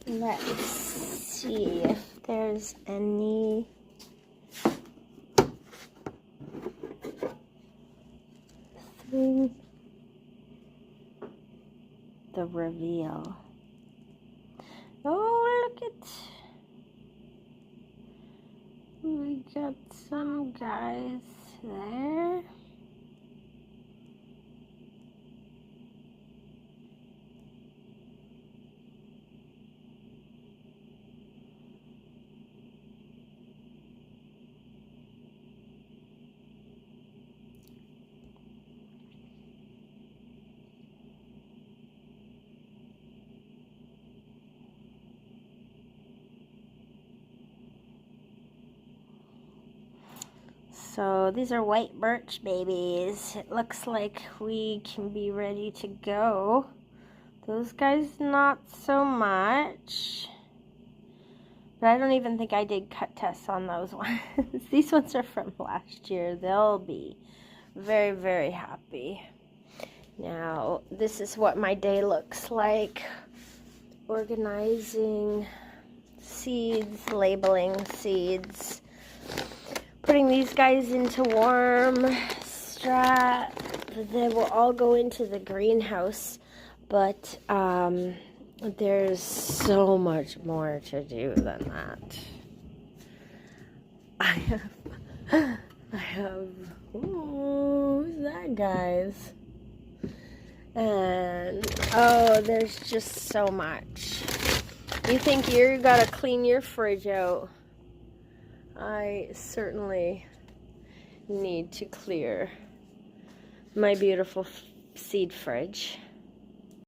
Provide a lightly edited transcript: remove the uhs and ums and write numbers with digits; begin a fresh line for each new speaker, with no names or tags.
Let's see if there's any thing. The reveal. Oh, look at, we got some guys there. So these are white birch babies. It looks like we can be ready to go. Those guys not so much. But I don't even think I did cut tests on those ones. These ones are from last year. They'll be very, very happy. Now, this is what my day looks like. Organizing seeds, labeling seeds. Putting these guys into warm strat. They will all go into the greenhouse, but there's so much more to do than that. I have, oh, who's that, guys? And, oh, there's just so much. You think you gotta clean your fridge out. I certainly need to clear my beautiful seed fridge.